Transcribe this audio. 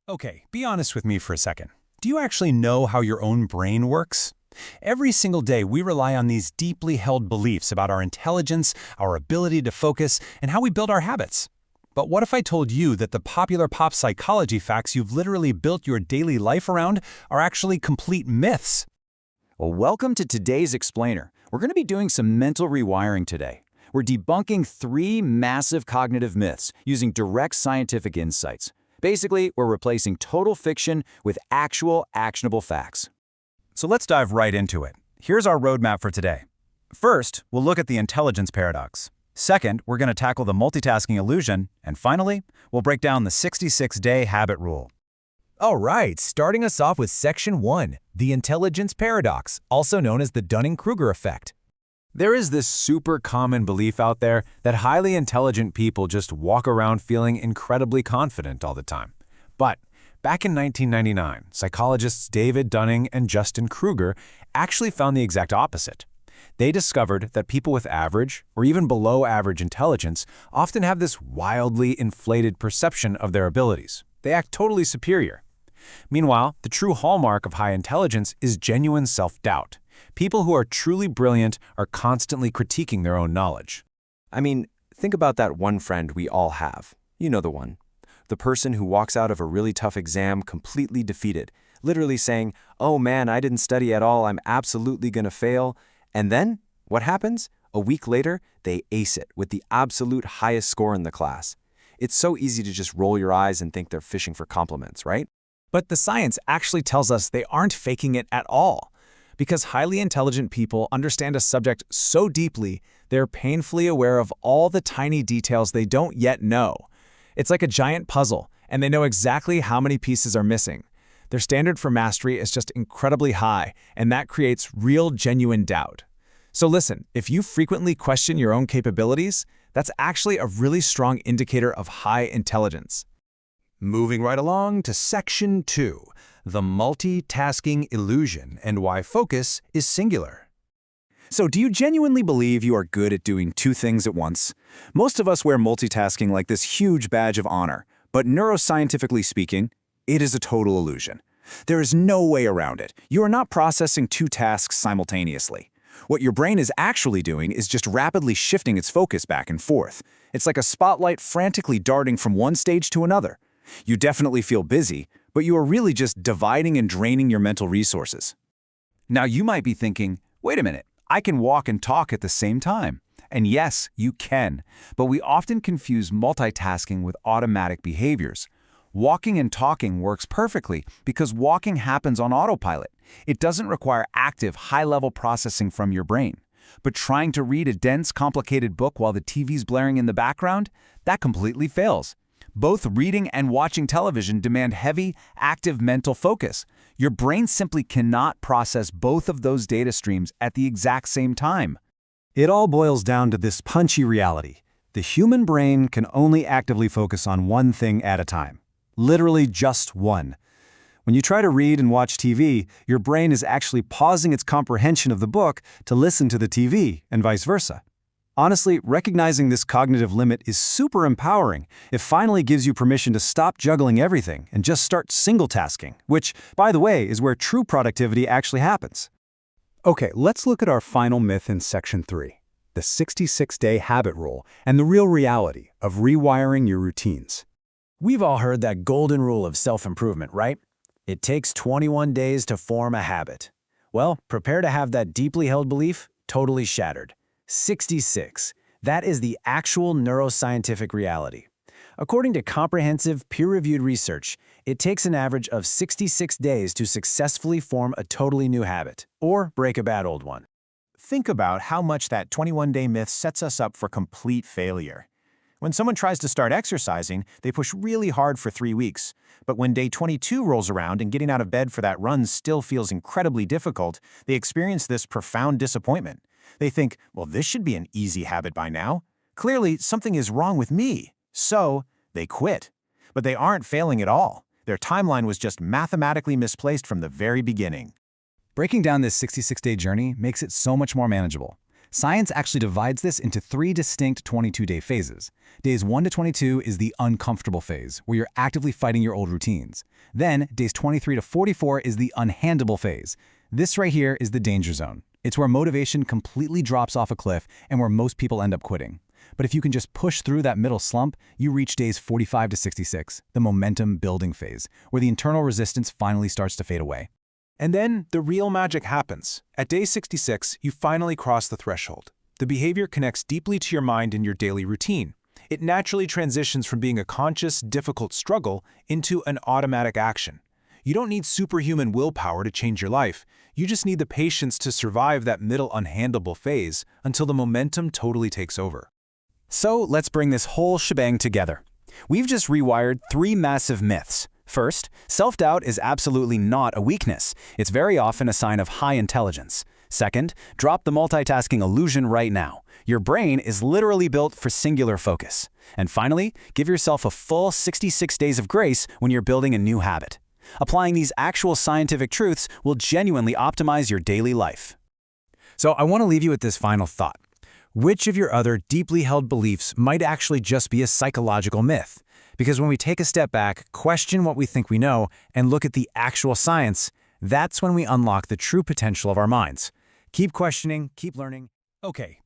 Okay, be honest with me for a second. Do you actually know how your own brain works? Every single day, we rely on these deeply held beliefs about our intelligence, our ability to focus, and how we build our habits. But what if I told you that the popular pop psychology facts you've literally built your daily life around are actually complete myths? Well, welcome to today's Explainer. We're going to be doing some mental rewiring today. We're debunking 3 massive cognitive myths using direct scientific insights. Basically, we're replacing total fiction with actual, actionable facts. So let's dive right into it. Here's our roadmap for today. First, we'll look at the intelligence paradox. Second, we're going to tackle the multitasking illusion. And finally, we'll break down the 66-day habit rule. All right, starting us off with Section 1, the intelligence paradox, also known as the Dunning-Kruger effect. There is this super common belief out there that highly intelligent people just walk around feeling incredibly confident all the time. But back in 1999, psychologists David Dunning and Justin Kruger actually found the exact opposite. They discovered that people with average or even below average intelligence often have this wildly inflated perception of their abilities. They act totally superior. Meanwhile, the true hallmark of high intelligence is genuine self-doubt. People who are truly brilliant are constantly critiquing their own knowledge. I mean, think about that one friend we all have. You know the one. The person who walks out of a really tough exam completely defeated, literally saying, "Oh man, I didn't study at all, I'm absolutely gonna fail." And then, what happens? A week later, they ace it with the absolute highest score in the class. It's so easy to just roll your eyes and think they're fishing for compliments, right? But the science actually tells us they aren't faking it at all. Because highly intelligent people understand a subject so deeply, they're painfully aware of all the tiny details they don't yet know. It's like a giant puzzle, and they know exactly how many pieces are missing. Their standard for mastery is just incredibly high, and that creates real, genuine doubt. So listen, if you frequently question your own capabilities, that's actually a really strong indicator of high intelligence. Moving right along to Section 2, the multitasking illusion and why focus is singular. So do you genuinely believe you are good at doing 2 things at once? Most of us wear multitasking like this huge badge of honor, but neuroscientifically speaking, it is a total illusion. There is no way around it. You are not processing 2 tasks simultaneously. What your brain is actually doing is just rapidly shifting its focus back and forth. It's like a spotlight frantically darting from one stage to another. You definitely feel busy, but you are really just dividing and draining your mental resources. Now you might be thinking, wait a minute, I can walk and talk at the same time. And yes, you can, but we often confuse multitasking with automatic behaviors. Walking and talking works perfectly because walking happens on autopilot. It doesn't require active, high-level processing from your brain. But trying to read a dense, complicated book while the TV's blaring in the background, that completely fails. Both reading and watching television demand heavy, active mental focus. Your brain simply cannot process both of those data streams at the exact same time. It all boils down to this punchy reality. The human brain can only actively focus on one thing at a time. Literally just one. When you try to read and watch TV, your brain is actually pausing its comprehension of the book to listen to the TV, and vice versa. Honestly, recognizing this cognitive limit is super empowering. It finally gives you permission to stop juggling everything and just start single-tasking, which, by the way, is where true productivity actually happens. Okay, let's look at our final myth in Section 3, the 66-day habit rule and the real reality of rewiring your routines. We've all heard that golden rule of self-improvement, right? It takes 21 days to form a habit. Well, prepare to have that deeply held belief totally shattered. 66. That is the actual neuroscientific reality. According to comprehensive, peer-reviewed research, it takes an average of 66 days to successfully form a totally new habit, or break a bad old one. Think about how much that 21-day myth sets us up for complete failure. When someone tries to start exercising, they push really hard for 3 weeks. But when day 22 rolls around and getting out of bed for that run still feels incredibly difficult, they experience this profound disappointment. They think, well, this should be an easy habit by now. Clearly, something is wrong with me. So, they quit. But they aren't failing at all. Their timeline was just mathematically misplaced from the very beginning. Breaking down this 66-day journey makes it so much more manageable. Science actually divides this into 3 distinct 22-day phases. Days 1 to 22 is the uncomfortable phase, where you're actively fighting your old routines. Then, days 23 to 44 is the unhandable phase. This right here is the danger zone. It's where motivation completely drops off a cliff and where most people end up quitting. But if you can just push through that middle slump, you reach days 45 to 66, the momentum building phase, where the internal resistance finally starts to fade away. And then the real magic happens. At day 66, you finally cross the threshold. The behavior connects deeply to your mind and your daily routine. It naturally transitions from being a conscious, difficult struggle into an automatic action. You don't need superhuman willpower to change your life. You just need the patience to survive that middle unhandleable phase until the momentum totally takes over. So let's bring this whole shebang together. We've just rewired 3 massive myths. First, self-doubt is absolutely not a weakness. It's very often a sign of high intelligence. Second, drop the multitasking illusion right now. Your brain is literally built for singular focus. And finally, give yourself a full 66 days of grace when you're building a new habit. Applying these actual scientific truths will genuinely optimize your daily life. So I want to leave you with this final thought. Which of your other deeply held beliefs might actually just be a psychological myth? Because when we take a step back, question what we think we know, and look at the actual science, that's when we unlock the true potential of our minds. Keep questioning, keep learning. Okay.